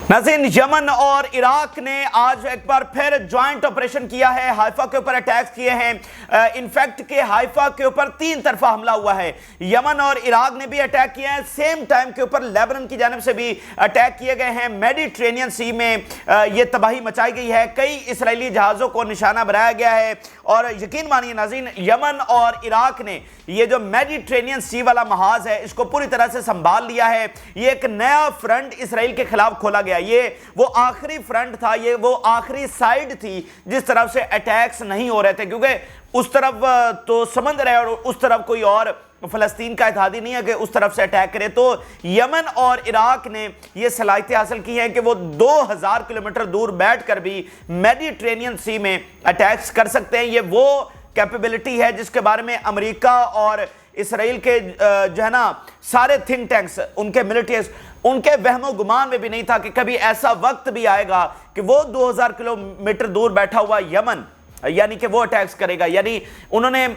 नाज़रीन, यमन और इराक ने आज एक बार फिर ज्वाइंट ऑपरेशन किया है, हाइफा के ऊपर अटैक्स किए हैं। इनफैक्ट के हाइफा के ऊपर 3 तरफा हमला हुआ है। यमन और इराक ने भी अटैक किया है, सेम टाइम के ऊपर लेबनान की जानिब से भी अटैक किए गए हैं। मेडिटेरेनियन सी में ये तबाही मचाई गई है, कई इसराइली जहाज़ों को निशाना बनाया गया है। और यकीन मानिए नाज़रीन, यमन और इराक ने ये जो मेडिटेरेनियन सी वाला महाज है इसको पूरी तरह से संभाल लिया है। ये एक नया फ्रंट इसराइल के खिलाफ खोला गया। ये वो आखिरी फ्रंट था, ये वो आखिरी साइड थी जिस तरफ से अटैक्स नहीं हो रहे थे, क्योंकि उस तरफ तो समुद्र है और उस तरफ कोई और फ़लस्तीन का इत्तेहादी नहीं है कि उस तरफ से अटैक करे। तो यमन और इराक ने ये सलाहियतें हासिल की हैं कि वो 2000 किलोमीटर दूर बैठकर भी मेडिटेरेनियन सी में अटैक्स कर सकते हैं। ये वो कैपेबिलिटी है जिसके बारे में अमेरिका और इसराइल के जो है ना सारे थिंक टैंक्स, उनके मिलिट्रीज, उनके वहमो गुमान में भी नहीं था कि कभी ऐसा वक्त भी आएगा कि वो 2000 किलोमीटर दूर बैठा हुआ यमन यानी कि वो अटैक्स करेगा। यानी उन्होंने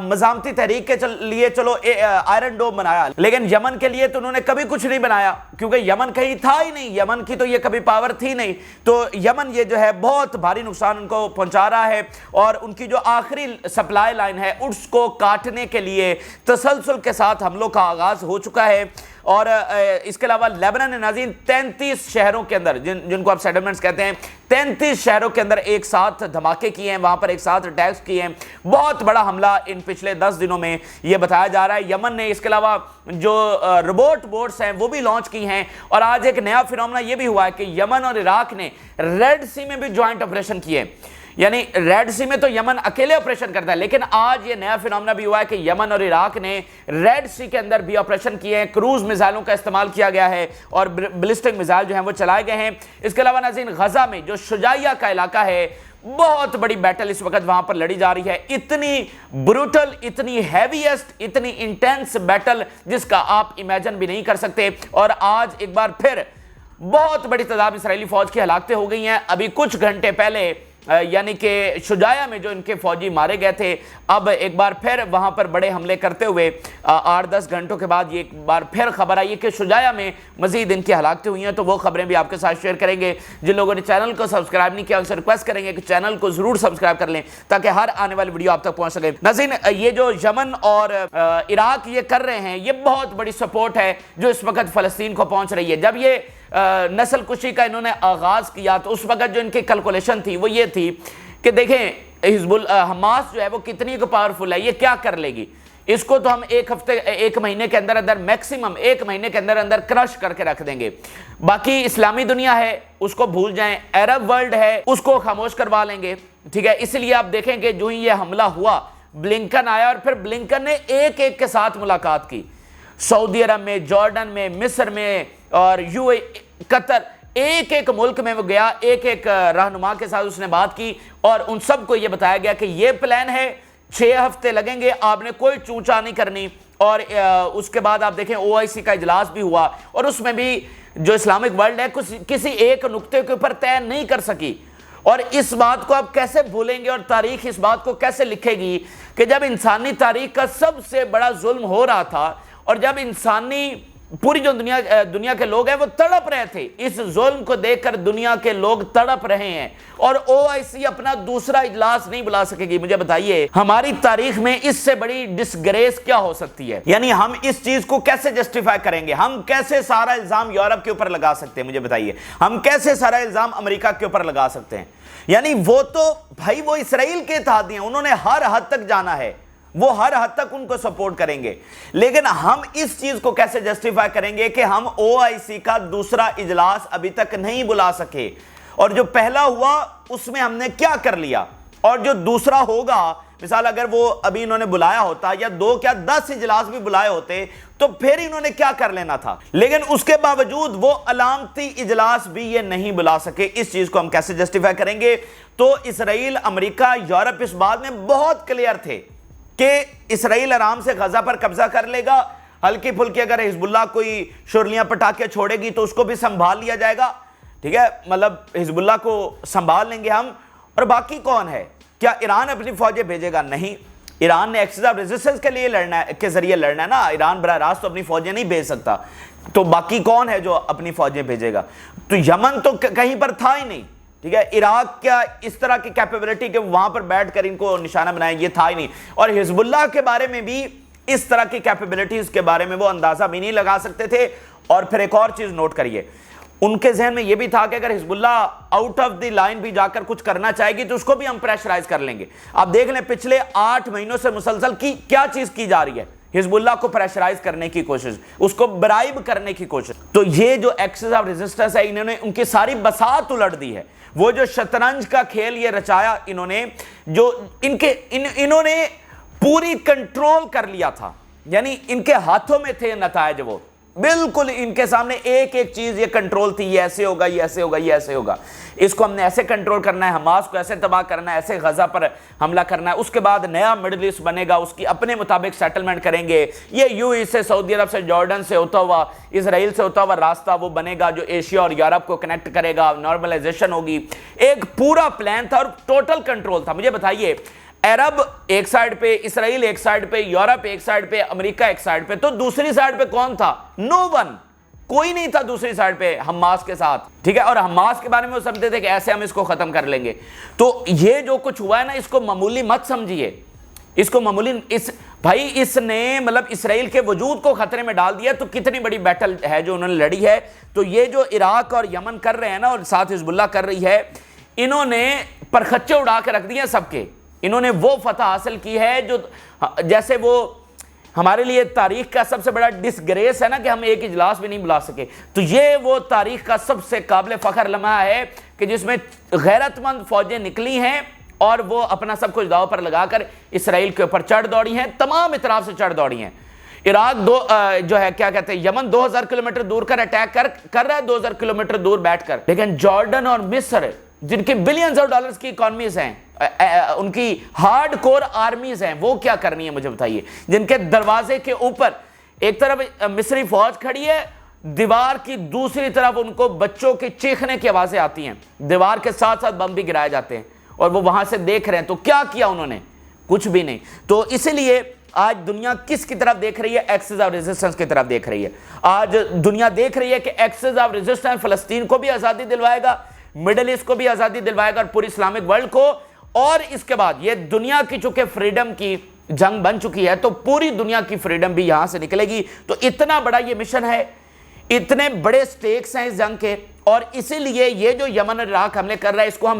मज़ामती तहरीक के लिए चलो आयरन डोम बनाया, लेकिन यमन के लिए तो उन्होंने कभी कुछ नहीं बनाया, क्योंकि यमन कहीं था ही नहीं, यमन की तो ये कभी पावर थी नहीं। तो यमन ये जो है बहुत भारी नुकसान उनको पहुंचा रहा है और उनकी जो आखिरी सप्लाई लाइन है उसको काटने के लिए तसलसल के साथ हमलों का आगाज हो चुका है। और इसके अलावा लेबनान ने नाज़रीन 33 शहरों के अंदर, जिनको आप सेटलमेंट्स कहते हैं, 33 शहरों के अंदर एक साथ धमाके किए हैं, वहां पर एक साथ अटैक्स किए हैं। बहुत बड़ा हमला इन पिछले 10 दिनों में यह बताया जा रहा है। यमन ने इसके अलावा जो रोबोट बोट्स हैं वो भी लॉन्च की हैं। और आज एक नया फिनोमेना यह भी हुआ है कि यमन और इराक ने रेड सी में भी ज्वाइंट ऑपरेशन किए। यानी रेड सी में तो यमन अकेले ऑपरेशन करता है, लेकिन आज ये नया फिनोमेना भी हुआ है कि यमन और इराक ने रेड सी के अंदर भी ऑपरेशन किए हैं। क्रूज मिसाइलों का इस्तेमाल किया गया है और बैलिस्टिक मिसाइल जो हैं वो चलाए गए हैं। इसके अलावा नाज़रीन, गजा में जो शुजाइया का इलाका है, बहुत बड़ी बैटल इस वक्त वहां पर लड़ी जा रही है। इतनी ब्रूटल, इतनी हैवीएस्ट, इतनी इंटेंस बैटल जिसका आप इमेजिन भी नहीं कर सकते। और आज एक बार फिर बहुत बड़ी तादाद इसराइली फौज की हलाकतें हो गई हैं। अभी कुछ घंटे पहले यानी कि शुजाया में जो इनके फौजी मारे गए थे, अब एक बार फिर वहां पर बड़े हमले करते हुए 8-10 घंटों के बाद ये एक बार फिर खबर आई है कि शुजाया में मजीद इनकी हलाकतें हुई हैं। तो वो खबरें भी आपके साथ शेयर करेंगे। जिन लोगों ने चैनल को सब्सक्राइब नहीं किया उनसे रिक्वेस्ट करेंगे कि चैनल को जरूर सब्सक्राइब कर लें ताकि हर आने वाली वीडियो आप तक पहुंच सके। नाज़रीन, ये जो यमन और इराक ये कर रहे हैं, ये बहुत बड़ी सपोर्ट है जो इस वक्त फ़लस्तीन को पहुंच रही है। जब ये नस्ल कुशी का इन्होंने आगाज किया तो उस वक्त जो इनकी कैलकुलेशन थी वो ये थी कि देखें हमास जो है वो कितनी पावरफुल है, ये क्या कर लेगी, इसको तो हम एक हफ्ते, एक महीने के अंदर अंदर, मैक्सिमम एक महीने के अंदर अंदर क्रश करके रख देंगे। बाकी इस्लामी दुनिया है उसको भूल जाएं, अरब वर्ल्ड है उसको खामोश करवा लेंगे। ठीक है, इसलिए आप देखेंगे जो ही ये हमला हुआ, ब्लिंकन आया और फिर ब्लिंकन ने एक एक के साथ मुलाकात की। सऊदी अरब में, जॉर्डन में, मिस्र में और यूए, कतर, एक एक मुल्क में वो गया, एक एक रहनुमा के साथ उसने बात की और उन सबको ये बताया गया कि ये प्लान है, 6 हफ्ते लगेंगे, आपने कोई चूचा नहीं करनी। और उसके बाद आप देखें OIC का इजलास भी हुआ और उसमें भी जो इस्लामिक वर्ल्ड है किसी एक नुक्ते के ऊपर तय नहीं कर सकी। और इस बात को आप कैसे भूलेंगे और तारीख इस बात को कैसे लिखेगी कि जब इंसानी तारीख का सबसे बड़ा जुल्म हो रहा था और जब इंसानी पूरी जो दुनिया के लोग हैं वो तड़प रहे थे, इस जुल्म को देखकर दुनिया के लोग तड़प रहे हैं और OIC अपना दूसरा इजलास नहीं बुला सकेगी। मुझे बताइए हमारी तारीख में इससे बड़ी डिसग्रेस क्या हो सकती है? यानी हम इस चीज को कैसे जस्टिफाई करेंगे? हम कैसे सारा इल्जाम यूरोप के ऊपर लगा सकते हैं? मुझे बताइए, हम कैसे सारा इल्जाम अमेरिका के ऊपर लगा सकते हैं? यानी वो तो भाई वो इसराइल के इत्तेहादी हैं, उन्होंने हर हद तक जाना है, वो हर हद तक उनको सपोर्ट करेंगे। लेकिन हम इस चीज को कैसे जस्टिफाई करेंगे कि हम OIC का दूसरा इजलास अभी तक नहीं बुला सके और जो पहला हुआ उसमें हमने क्या कर लिया, और जो दूसरा होगा, मिसाल अगर वो अभी इन्होंने बुलाया होता या 2 क्या 10 इजलास भी बुलाए होते तो फिर इन्होंने क्या कर लेना था। लेकिन उसके बावजूद वो अलामती इजलास भी ये नहीं बुला सके। इस चीज को हम कैसे जस्टिफाई करेंगे? तो इसराइल, अमेरिका, यूरोप इस बात में बहुत क्लियर थे कि इसराइल आराम से गजा पर कब्जा कर लेगा, हल्की फुल्की अगर हिजबुल्लाह कोई शुरलियां पटाखे छोड़ेगी तो उसको भी संभाल लिया जाएगा। ठीक है, मतलब हिजबुल्लाह को संभाल लेंगे हम। और बाकी कौन है? क्या ईरान अपनी फौजें भेजेगा? नहीं, ईरान ने एक्सेस ऑफ रेजिस्टेंस के लिए लड़ना है, के जरिए लड़ना है ना। ईरान बराह रास्त तो अपनी फौजें नहीं भेज सकता। तो बाकी कौन है जो अपनी फौजें भेजेगा? तो यमन तो कहीं पर था ही नहीं, ठीक है। इराक क्या इस तरह की कैपेबिलिटी के वहां पर बैठकर इनको निशाना बनाए, ये था ही नहीं। और हिजबुल्लाह के बारे में भी इस तरह की कैपेबिलिटीज के बारे में वो अंदाजा भी नहीं लगा सकते थे। और फिर एक और चीज नोट करिए, उनके जहन में यह भी था कि अगर Hezbollah out of the line भी जाकर कुछ करना चाहेगी तो उसको भी हम प्रेशराइज कर लेंगे। आप देख लें पिछले 8 महीनों से मुसलसल की क्या चीज की जा रही है, हिजबुल्लाह को प्रेशराइज करने की कोशिश, उसको ब्राइब करने की कोशिश। तो ये जो एक्सेस ऑफ रेजिस्टेंस है, इन्होंने उनकी सारी बसात उलट दी है। वो जो शतरंज का खेल ये रचाया इन्होंने, जो इन्होंने पूरी कंट्रोल कर लिया था, यानी इनके हाथों में थे नतायज, वो बिल्कुल इनके सामने एक एक चीज ये कंट्रोल थी, ये ऐसे होगा, ये ऐसे होगा, ये ऐसे होगा, इसको हमने ऐसे कंट्रोल करना है, हमास को ऐसे तबाह करना है, ऐसे गजा पर हमला करना है, उसके बाद नया मिडिल ईस्ट बनेगा, उसकी अपने मुताबिक सेटलमेंट करेंगे। ये यूएई से, सऊदी अरब से, जॉर्डन से होता हुआ, इसराइल से होता हुआ रास्ता वो बनेगा जो एशिया और यूरोप को कनेक्ट करेगा, नॉर्मलाइजेशन होगी। एक पूरा प्लान था और टोटल कंट्रोल था। मुझे बताइए, अरब एक साइड पे, इसराइल एक साइड पे, यूरोप एक साइड पे, अमेरिका एक साइड पे, तो दूसरी साइड पे कौन था? नो वन, कोई नहीं था दूसरी साइड पे हमास के साथ, ठीक है। और हमास के बारे में वो समझते थे कि ऐसे हम इसको खत्म कर लेंगे। तो ये जो कुछ हुआ है ना, इसको मामूली मत समझिए, इसको मामूली, भाई इसने मतलब इसराइल के वजूद को खतरे में डाल दिया। तो कितनी बड़ी बैटल है जो उन्होंने लड़ी है। तो ये जो इराक और यमन कर रहे हैं ना, और साथ हिजबुल्लाह कर रही है, इन्होंने परखच्चे उड़ा के रख दिए सबके। इन्होंने वो फतह हासिल की है जो, जैसे वो हमारे लिए तारीख का सबसे बड़ा डिसग्रेस है ना कि हम एक इजलास भी नहीं बुला सके, तो ये वो तारीख का सबसे काबिल फख्र लम्हा है कि जिसमें गैरतमंद फौजें निकली हैं और वो अपना सब कुछ दाव पर लगाकर इसराइल के ऊपर चढ़ दौड़ी हैं, तमाम इतराफ से चढ़ दौड़ी हैं। इराक जो है क्या कहते हैं, यमन 2000 किलोमीटर दूर कर अटैक कर रहा है, 2000 किलोमीटर दूर बैठकर। लेकिन जॉर्डन और मिस्र जिनकी बिलियंस ऑफ डॉलर्स की इकोनॉमीज हैं, उनकी हार्ड कोर आर्मीज हैं, वो क्या करनी है मुझे बताइए। जिनके दरवाजे के ऊपर एक तरफ मिस्री फौज खड़ी है, दीवार की दूसरी तरफ उनको बच्चों के चीखने की आवाजें आती हैं, दीवार के साथ साथ बम भी गिराए जाते हैं और वो वहां से देख रहे हैं। तो क्या किया उन्होंने? कुछ भी नहीं। तो इसीलिए आज दुनिया किसकी तरफ देख रही है? एक्सेस ऑफ रेजिस्टेंस की तरफ देख रही है। आज दुनिया देख रही है कि एक्सेस ऑफ रेजिस्टेंस फलस्तीन को भी आजादी दिलवाएगा, मिडिल ईस्ट को भी आजादी दिलवाएगा और पूरी इस्लामिक वर्ल्ड को। और इसके बाद ये दुनिया की चूंकि फ्रीडम की जंग बन चुकी है, तो पूरी दुनिया की फ्रीडम भी यहां से निकलेगी। तो इतना बड़ा ये मिशन है, इतने बड़े स्टेक्स हैं इस जंग के, और इसीलिए ये जो यमन और इराक हमले कर रहा है, इसको हम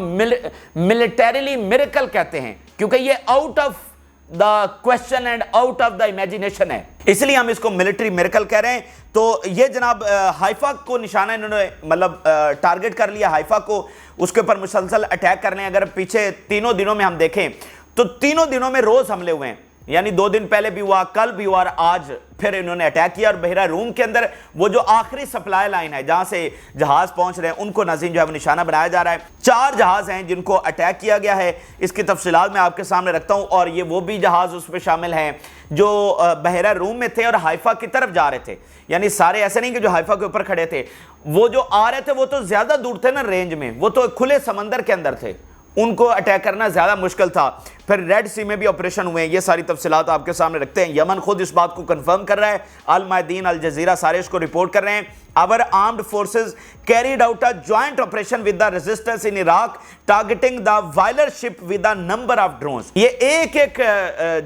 मिलिटरीली मिरेकल कहते हैं, क्योंकि ये out of the question and out of the imagination है, इसलिए हम इसको मिलिट्री मिरेकल कह रहे हैं। तो ये जनाब हाइफा को निशाना इन्होंने मतलब टारगेट कर लिया, हाइफा को, उसके ऊपर मुसलसल अटैक कर रहे हैं। अगर पीछे तीनों दिनों में हम देखें तो तीनों दिनों में रोज हमले हुए हैं, यानी 2 दिन पहले भी हुआ, कल भी हुआ और आज फिर इन्होंने अटैक किया। और बहरा रूम के अंदर वो जो आखिरी सप्लाई लाइन है जहां से जहाज पहुंच रहे हैं, उनको नाज़रीन जो है वो निशाना बनाया जा रहा है। 4 जहाज हैं जिनको अटैक किया गया है, इसकी तफसीलात मैं आपके सामने रखता हूं। और ये वो भी जहाज उस पर शामिल हैं जो बहरा रूम में थे और हाइफा की तरफ जा रहे थे, यानी सारे ऐसे नहीं कि जो हाइफा के ऊपर खड़े थे। वो जो आ रहे थे वो तो ज्यादा दूर थे ना रेंज में, वो तो खुले समंदर के अंदर थे, उनको अटैक करना ज्यादा मुश्किल था। फिर रेड सी में भी ऑपरेशन हुए हैं, ये सारी तफसीलात आपके सामने रखते हैं। यमन खुद इस बात को कंफर्म कर रहा है, अल मायदीन, अल जजीरा सारे इसको रिपोर्ट कर रहे हैं। Our armed forces carried out a joint operation with the resistance in Iraq targeting the Whaler ship with a number of drones. ये एक एक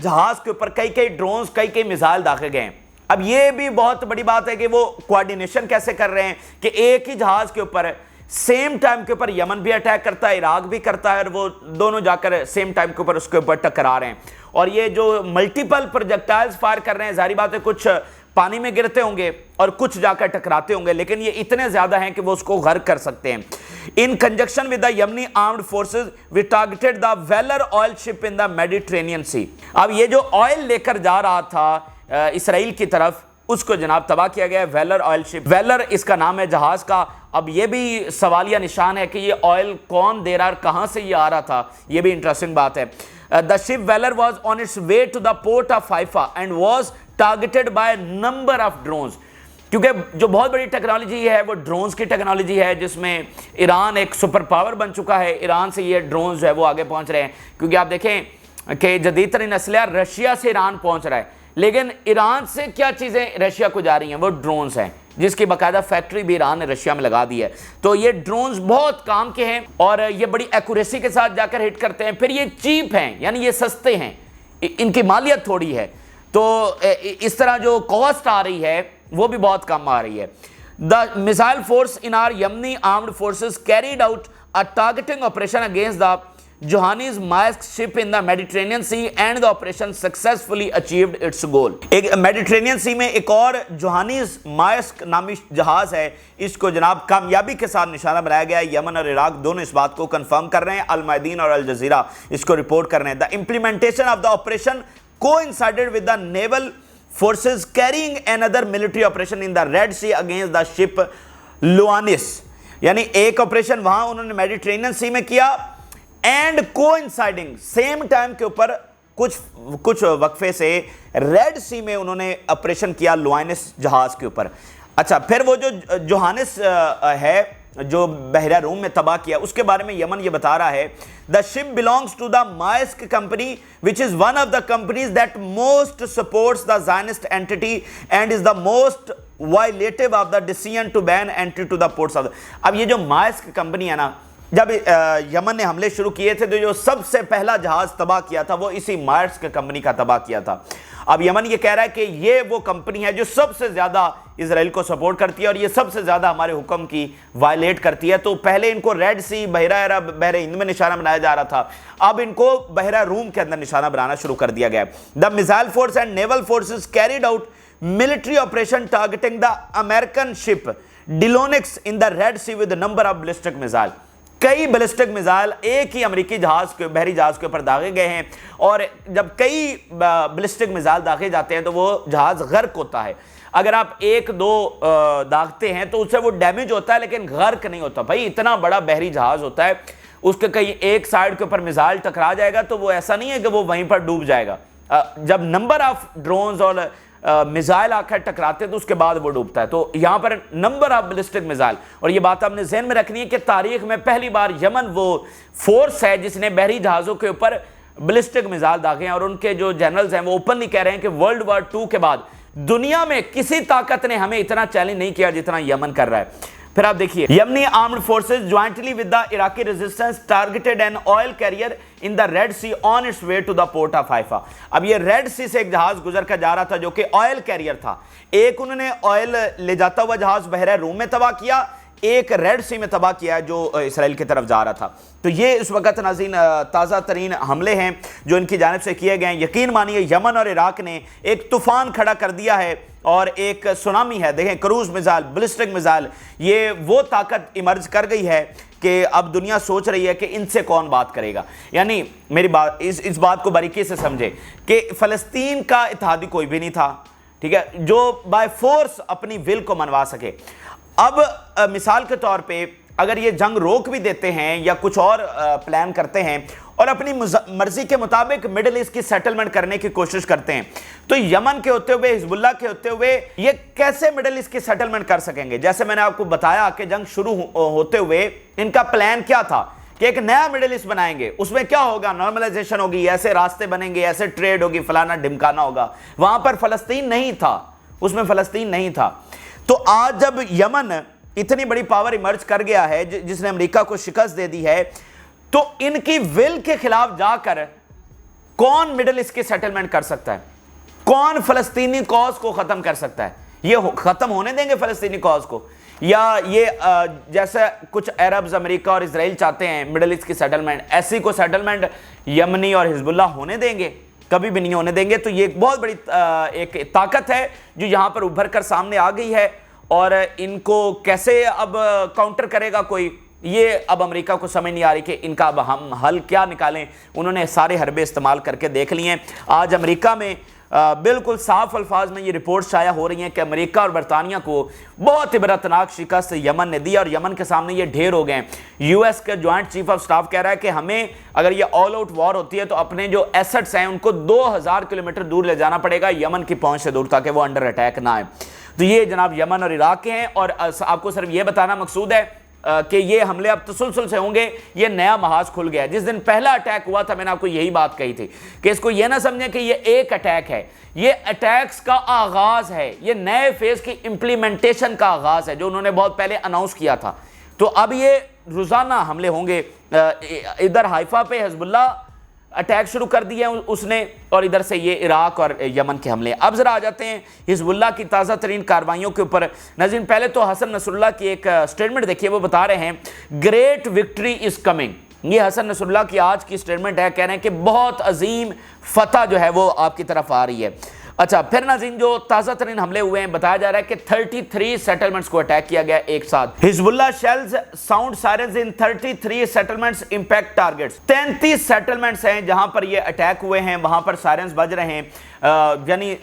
जहाज के ऊपर कई कई ड्रोन्स, कई कई मिसाइल दागे गए हैं। अब ये भी बहुत बड़ी बात है कि वो कोऑर्डिनेशन कैसे कर रहे हैं कि एक ही जहाज के ऊपर सेम टाइम के ऊपर यमन भी अटैक करता है, इराक भी करता है, और वो दोनों जाकर सेम टाइम के ऊपर उसके ऊपर टकरा रहे हैं। और ये जो मल्टीपल प्रोजेक्टाइल्स फायर कर रहे हैं, जाहिर बात है कुछ पानी में गिरते होंगे और कुछ जाकर टकराते होंगे, लेकिन ये इतने ज्यादा हैं कि वो उसको गर्क कर सकते हैं। In conjunction with the Yemeni armed forces we targeted the Weller oil ship in the Mediterranean sea. अब ये जो ऑयल लेकर जा रहा था इसराइल की तरफ, उसको जनाब तबाह किया गया है। वेलर ऑयल शिप, वेलर इसका नाम है जहाज का। अब ये भी सवालिया निशान है कि ये ऑयल कौन दे रहा है, कहां से ये आ रहा था, ये भी इंटरेस्टिंग बात है। The ship Whaler was on its way to the port of Haifa and was targeted by number of drones, क्योंकि जो बहुत बड़ी टेक्नोलॉजी है वो ड्रोन्स की टेक्नोलॉजी है, जिसमें ईरान एक सुपर पावर बन चुका है। ईरान से ये ड्रोन्स जो है वो आगे पहुंच रहे हैं, क्योंकि आप देखें कि जदीद तरीन असलहा रशिया से ईरान पहुंच रहा है, लेकिन ईरान से क्या चीज़ें रशिया को जा रही हैं, वो ड्रोन्स हैं। जिसकी बाकायदा फैक्ट्री भी ईरान ने रशिया में लगा दी है। तो ये ड्रोन्स बहुत काम के हैं और ये बड़ी एक्यूरेसी के साथ जाकर हिट करते हैं। फिर ये चीप हैं, यानी ये सस्ते हैं, इनकी मालियत थोड़ी है, तो इस तरह जो कॉस्ट आ रही है वो भी बहुत कम आ रही है। The missile force in our Yemeni armed forces carried out a targeting operation against the Johannes Maersk ship in the Mediterranean sea and the operation successfully achieved its goal. एक मेडिटेरेनियन सी में एक और जोहानिस मायस्क नामी जहाज है, इसको जनाब कामयाबी के साथ निशाना बनाया गया है। यमन और इराक दोनों इस बात को कंफर्म कर रहे हैं, अल मायदीन और अल जजीरा इसको रिपोर्ट कर रहे हैं। The implementation of the operation coincided with the naval forces carrying another military operation in the Red Sea against the ship Ioannis, यानी एक ऑपरेशन वहां उन्होंने मेडिटेरेनियन सी में किया एंड कोइंसाइडिंग सेम टाइम के ऊपर कुछ वक्फे से रेड सी में उन्होंने ऑपरेशन किया लुआनिस जहाज के ऊपर। अच्छा, फिर वो जो जोहानिस है जो बहरा रूम में तबाह किया, उसके बारे में यमन ये बता रहा है, the ship belongs to the Maersk company which is one of the companies that most supports the Zionist entity and is the most violative of the decision to ban entry to the ports of. अब ये जो मायस्क company है ना, जब Yemen ने हमले शुरू किए थे तो जो सबसे पहला जहाज तबाह किया था वो इसी मायस्क कंपनी का तबाह किया था। अब यमन ये कह रहा है कि ये वो कंपनी है जो सबसे ज्यादा इजराइल को सपोर्ट करती है और ये सबसे ज्यादा हमारे हुक्म की वायलेट करती है। तो पहले इनको रेड सी, बहरा अरब, बहरे हिंद में निशाना बनाया जा रहा था, अब इनको बहरा रूम के अंदर निशाना बनाना शुरू कर दिया गया। The missile force and naval forces carried out military operation targeting the American ship Delonix in the Red Sea with number of ballistic missile. कई बैलिस्टिक मिसाइल एक ही अमेरिकी जहाज के, बहरी जहाज के ऊपर दागे गए हैं और जब कई बैलिस्टिक मिसाइल दागे जाते हैं तो वो जहाज गर्क होता है। अगर आप एक दो दागते हैं तो उससे वो डैमेज होता है लेकिन गर्क नहीं होता। भाई इतना बड़ा बहरी जहाज होता है, उसके कहीं एक साइड के ऊपर मिसाइल टकरा जाएगा तो वो ऐसा नहीं है कि वो वहीं पर डूब जाएगा। जब नंबर ऑफ ड्रोन्स और मिसाइल आकर टकराते हैं तो उसके बाद वो डूबता है। तो यहां पर नंबर ऑफ बैलिस्टिक मिसाइल, और ये बात आपने ज़हन में रखनी है कि तारीख में पहली बार यमन वो फोर्स है जिसने बहरी जहाज़ों के ऊपर बैलिस्टिक मिसाइल दागे हैं और उनके जो जनरल्स हैं वो ओपनली कह रहे हैं कि वर्ल्ड वॉर 2 के बाद दुनिया में किसी ताकत ने हमें इतना चैलेंज नहीं किया जितना यमन कर रहा है। फिर आप देखिए, Yemeni armed forces jointly with the Iraqi resistance targeted an oil carrier in the Red Sea on its way to the port of Haifa. अब ये रेड सी से एक जहाज गुजर कर जा रहा था जो कि ऑयल कैरियर था। एक उन्होंने ऑयल ले जाता हुआ जहाज बहरा रूम में तबाह किया, एक रेड सी में तबाह किया जो इसराइल की तरफ जा रहा था। तो ये इस वक्त नाज़रीन ताज़ा तरीन हमले हैं जो इनकी जानिब से किए गए। यकीन मानिए यमन और इराक ने एक तूफान खड़ा कर दिया है और एक सुनामी है। देखें, क्रूज मिसाइल, बैलिस्टिक मिसाइल, ये वो ताकत इमर्ज कर गई है कि अब दुनिया सोच रही है कि इनसे कौन बात करेगा। यानी मेरी बात इस बात को बारीकी से समझे कि फ़लस्तीन का इत्तेहादी कोई भी नहीं था, ठीक है, जो बाय फोर्स अपनी विल को मनवा सके। अब मिसाल के तौर पे अगर ये जंग रोक भी देते हैं या कुछ और प्लान करते हैं और अपनी मर्जी के मुताबिक मिडिल ईस्ट की सेटलमेंट करने की कोशिश करते हैं, तो यमन के होते हुए, हिजबुल्लाह के होते हुए ये कैसे मिडिल ईस्ट की सेटलमेंट कर सकेंगे? जैसे मैंने आपको बताया कि जंग शुरू होते हुए इनका प्लान क्या था कि एक नया मिडिल ईस्ट बनाएंगे, उसमें क्या होगा, नॉर्मलाइजेशन होगी, ऐसे रास्ते बनेंगे, ऐसे ट्रेड होगी, फलाना ढिमकाना होगा। वहां पर फलस्तीन नहीं था, उसमें फलस्तीन नहीं था। तो आज जब यमन इतनी बड़ी पावर इमर्ज कर गया है जिसने अमेरिका को शिकस्त दे दी है, तो इनकी विल के खिलाफ जाकर कौन मिडिल ईस्ट की सेटलमेंट कर सकता है? कौन फलस्तीनी कॉज को खत्म कर सकता है? ये खत्म होने देंगे फलस्तीनी कॉज को, या ये जैसे कुछ अरब्स, अमेरिका और इजराइल चाहते हैं मिडिल ईस्ट की सेटलमेंट, ऐसी को सेटलमेंट यमनी और हिजबुल्लाह होने देंगे? कभी भी नहीं होने देंगे। तो ये एक बहुत बड़ी एक ताकत है जो यहां पर उभर कर सामने आ गई है और इनको कैसे अब काउंटर करेगा कोई, ये अब अमेरिका को समझ नहीं आ रही कि इनका अब हम हल क्या निकालें। उन्होंने सारे हरबे इस्तेमाल करके देख लिए हैं। आज अमेरिका में बिल्कुल साफ अल्फाज में ये रिपोर्ट शाया हो रही हैं कि अमेरिका और बरतानिया को बहुत इबरतनाक शिकस्त यमन ने दी और यमन के सामने ये ढेर हो गए। यूएस के ज्वाइंट चीफ ऑफ स्टाफ कह रहा है कि हमें अगर ये ऑल आउट वॉर होती है तो अपने जो एसेट्स हैं उनको 2000 किलोमीटर दूर ले जाना पड़ेगा, यमन की पहुंच से दूर, ताकि वो अंडर अटैक ना आए। तो ये जनाब यमन और इराक के हैं और आपको सिर्फ ये बताना मकसूद है कि ये हमले अब तसलसल से होंगे, ये नया महाज खुल गया। जिस दिन पहला अटैक हुआ था मैंने आपको यही बात कही थी कि इसको ये ना समझें कि ये एक अटैक है, ये अटैक्स का आगाज है, ये नए फेज की इंप्लीमेंटेशन का आगाज है जो उन्होंने बहुत पहले अनाउंस किया था। तो अब ये रोजाना हमले होंगे। इधर हाइफा पे हिजबुल्लाह अटैक शुरू कर दिए उसने, और इधर से ये इराक और यमन के हमले। अब जरा आ जाते हैं हिजबुल्लाह की ताज़ा तरीन कार्रवाइयों के ऊपर। नाज़रीन, पहले तो हसन नसरुल्लाह की एक स्टेटमेंट देखिए, वो बता रहे हैं ग्रेट विक्ट्री इज कमिंग। ये हसन नसरुल्लाह की आज की स्टेटमेंट है, कह रहे हैं कि बहुत अजीम फतह जो है वो आपकी तरफ आ रही है। अच्छा, फिर नाज़रीन जो ताज़ा तरीन हमले हुए हैं, बताया जा रहा है कि 33 सेटलमेंट्स को अटैक किया गया एक साथ। हिजबुल्लाह शेल्स साउंड सायरन्स इन 33 सेटलमेंट्स इंपैक्ट टारगेट्स। 33 सेटलमेंट्स हैं जहां पर ये अटैक हुए हैं, वहां पर सायरन्स बज रहे हैं। यानी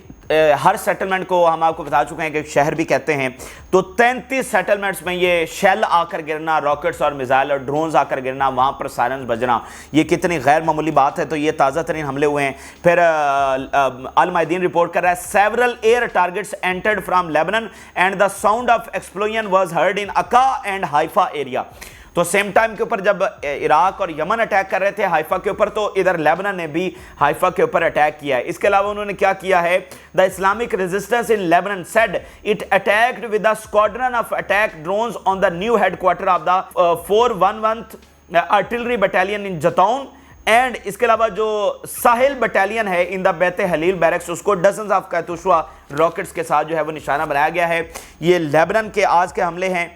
हर सेटलमेंट को हम आपको बता चुके हैं कि शहर भी कहते हैं। तो 33 सेटलमेंट्स में ये शेल आकर गिरना, रॉकेट्स और मिसाइल और ड्रोन्स आकर गिरना, वहाँ पर सायरन्स बजना, ये कितनी गैर मामूली बात है। तो ये ताज़ा तरीन हमले हुए हैं। फिर अल मायदीन रिपोर्ट कर रहा है, several air targets entered from Lebanon and the sound of explosion was heard in Aka and Haifa area. तो सेम टाइम के ऊपर जब इराक और यमन अटैक कर रहे थे हाइफा के ऊपर, तो इधर लेबनान ने भी हाइफा के ऊपर अटैक किया है। इसके अलावा उन्होंने क्या किया है, the Islamic resistance in Lebanon said it attacked with the squadron of attack drones on the new headquarter of the 411th artillery battalion in Jatoun. And इसके अलावा जो साहिल बटालियन है in the Beit Hillel barracks, उसको dozens of Katyusha rockets के साथ जो है वो निशाना बनाया गया है। ये लेबनान के आज के हमले हैं,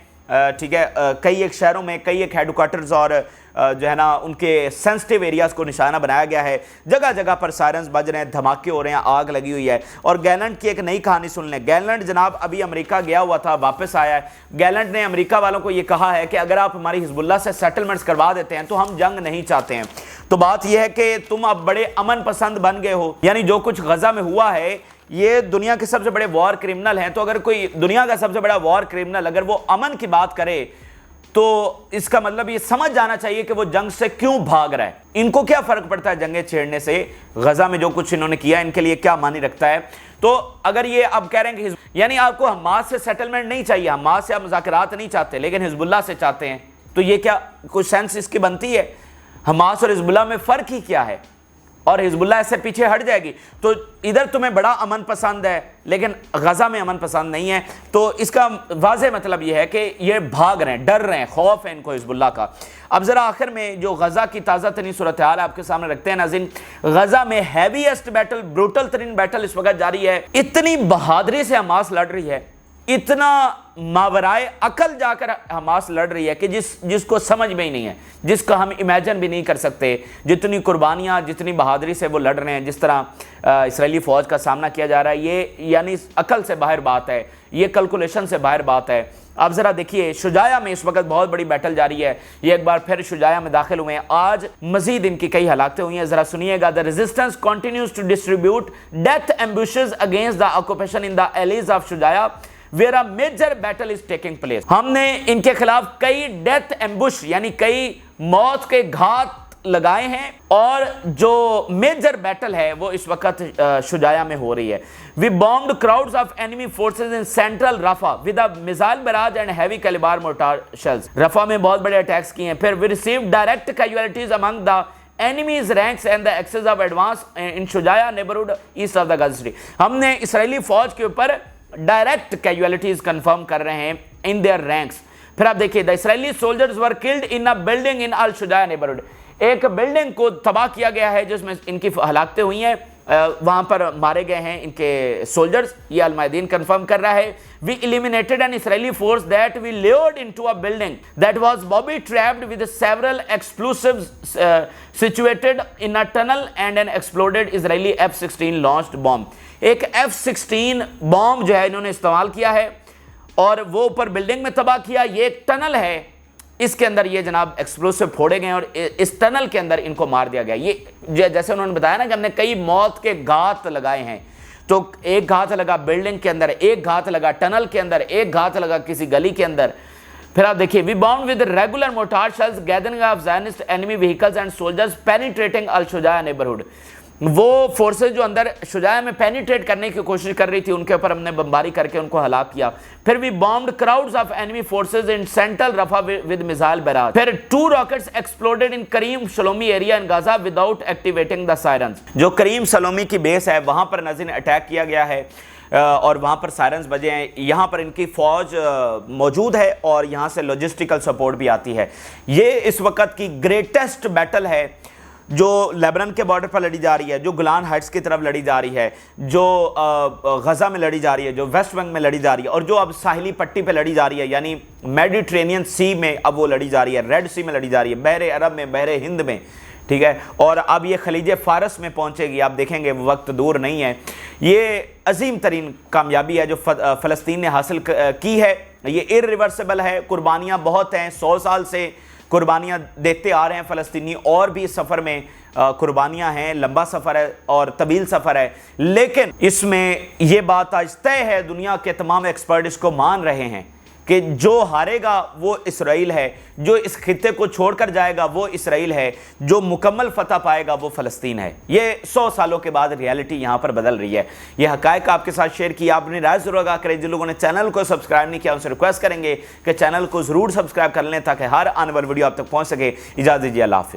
ठीक है। कई एक शहरों में कई एक हेडक्वार्टर्स और जो है ना उनके सेंसिटिव एरियाज़ को निशाना बनाया गया है। जगह जगह पर सायरन्स बज रहे हैं, धमाके हो रहे हैं, आग लगी हुई है। और गैलेंट की एक नई कहानी सुन लें। गैलेंट जनाब अभी अमेरिका गया हुआ था, वापस आया है। गैलेंट ने अमेरिका वालों को ये कहा है कि अगर आप हमारी हिजबुल्लाह से सेटलमेंट्स करवा देते हैं तो हम जंग नहीं चाहते हैं। तो बात यह है कि तुम अब बड़े अमन पसंद बन गए हो। यानी जो कुछ गजा में हुआ है, ये दुनिया के सबसे बड़े वॉर क्रिमिनल हैं। तो अगर कोई दुनिया का सबसे बड़ा वॉर क्रिमिनल अगर वो अमन की बात करे, तो इसका मतलब ये समझ जाना चाहिए कि वो जंग से क्यों भाग रहा है। इनको क्या फर्क पड़ता है जंगें छेड़ने से? गजा में जो कुछ इन्होंने किया इनके लिए क्या मानी रखता है? तो अगर ये अब कह रहे हैं कि यानी आपको हमास से सेटलमेंट नहीं चाहिए, हमास से आप मुज़ाकरात नहीं चाहते, लेकिन हिजबुल्लाह से चाहते हैं, तो ये क्या कोई सेंस इसकी बनती है? हमास और हिजबुल्लाह में फ़र्क ही क्या है? और हिजबुल्लाह इससे पीछे हट जाएगी। तो इधर तुम्हें बड़ा अमन पसंद है लेकिन गजा में अमन पसंद नहीं है। तो इसका वाज़ेह मतलब यह है कि ये भाग रहे हैं, डर रहे हैं, खौफ है इनको हिजबुल्लाह का। अब ज़रा आखिर में जो गजा की ताज़ा तरीन सूरत हाल आपके सामने रखते हैं नाज़रीन। गजा में हैवीएस्ट बैटल, ब्रूटल तरीन बैटल इस वक्त जारी है। इतनी बहादुरी से हमास लड़ रही है, इतना मावराए अकल जाकर हमास लड़ रही है कि जिसको समझ में ही नहीं है, जिसका हम इमेजिन भी नहीं कर सकते। जितनी कुर्बानियाँ, जितनी बहादुरी से वो लड़ रहे हैं, जिस तरह इसराइली फ़ौज का सामना किया जा रहा है, ये यानी अकल से बाहर बात है, ये कैलकुलेशन से बाहर बात है। आप ज़रा देखिए, शुजाया में इस वक्त बहुत बड़ी बैटल जारी है। ये एक बार फिर शुजाया में दाखिल हुए हैं। आज मजीद इनकी कई हलाकतें हुई हैं, ज़रा सुनिएगा। The resistance continues to distribute death ambushes against the occupation in the alleys of Shujaiya where a major battle is taking place. हमने इनके खिलाफ कई डेथ एम्बुश यानी कई मौत के घात लगाए हैं, और जो मेजर बैटल है वो इस वक्त शुजाया में हो रही है। We bombed crowds of enemy forces in central Rafah with a missile barrage and heavy calibre mortar shells. Rafah में बहुत बड़े अटैक्स किए हैं। फिर we received direct casualties among the enemies ranks and the access of advance in Shujaya neighborhood east of the Gaza City। हमने Israeli फौज के ऊपर डायरेक्ट कैजुअलिटीज कंफर्म कर रहे हैं इन देयर रैंक्स। फिर आप देखिए, the Israeli soldiers were killed in a building in al Shujaiya neighbourhood. एक बिल्डिंग को तबाह किया गया है जिसमें इनकी हलाकतें हुई हैं, वहां पर मारे गए हैं इनके सोल्जर्स। ये अल मायदीन कंफर्म कर रहा है। We eliminated an Israeli force that we lured into a building that was booby trapped with several explosives situated in a tunnel and an exploded Israeli F-16 launched bomb. एक F-16 bomb जो है इन्होंने इस्तेमाल किया है और वो ऊपर बिल्डिंग में तबाह किया। ये एक टनल है, इसके अंदर ये जनाब एक्सप्लोसिव फोड़े गए और इस टनल के अंदर इनको मार दिया गया। ये जैसे उन्होंने बताया ना कि हमने कई मौत के घात लगाए हैं। तो एक घात लगा बिल्डिंग के अंदर, एक घात लगा टनल के अंदर, एक घात लगा किसी गली के अंदर। फिर आप देखिए, we bound with regular mortar shells gathering of Zionist enemy vehicles and soldiers penetrating al Shujaiya neighbourhood. वो फोर्सेज जो अंदर शुजाया में पेनिट्रेट करने की कोशिश कर रही थी, उनके ऊपर हमने बमबारी करके उनको हलाक किया। फिर भी bombed crowds of enemy forces in central Rafah with missile barrage. फिर 2 rockets exploded in Kerem Shalom area in Gaza without activating the sirens. जो करीम शलोमी की बेस है वहां पर नाज़रीन अटैक किया गया है और वहां पर सायरन्स बजे हैं। यहां पर इनकी फौज मौजूद है और यहां से लॉजिस्टिकल सपोर्ट भी आती है। ये इस वक्त की ग्रेटेस्ट बैटल है जो लेबनान के बॉर्डर पर लड़ी जा रही है, जो गोलान हाइट्स की तरफ लड़ी जा रही है, जो गजा में लड़ी जा रही है, जो वेस्ट बैंक में लड़ी जा रही है और जो अब साहिली पट्टी पे लड़ी जा रही है, यानी मेडिटेरेनियन सी में अब वो लड़ी जा रही है, रेड सी में लड़ी जा रही है, बहरे अरब में, बहरे हिंद में, ठीक है। और अब ये खलीज फारस में पहुंचेगी, आप देखेंगे वक्त दूर नहीं है। ये अजीम तरीन कामयाबी है जो फ़लस्तीन ने हासिल की है। ये इर्रिवर्सिबल है। कुर्बानियाँ बहुत हैं, 100 साल से कुर्बानियाँ देते आ रहे हैं फ़लस्तीनी, और भी इस सफ़र में कुर्बानियाँ हैं। लंबा सफ़र है और तवील सफ़र है, लेकिन इसमें यह बात आज तय है, दुनिया के तमाम एक्सपर्ट इसको मान रहे हैं कि जो हारेगा वो इसराइल है, जो इस खित्ते को छोड़कर जाएगा वो इसराइल है, जो मुकम्मल फतह पाएगा वो फ़लस्तीन है। ये 100 सालों के बाद रियलिटी यहाँ पर बदल रही है। ये हक़ाइक़ आपके साथ शेयर किया, अपनी राय ज़रूर आगाह करें। जिन लोगों ने चैनल को सब्सक्राइब नहीं किया उनसे रिक्वेस्ट करेंगे कि चैनल को ज़रूर सब्सक्राइब कर लें ताकि हर आने वाली वीडियो आप तक पहुँच सके। इजाज़त दीजिए, अल्लाह हाफ़िज़।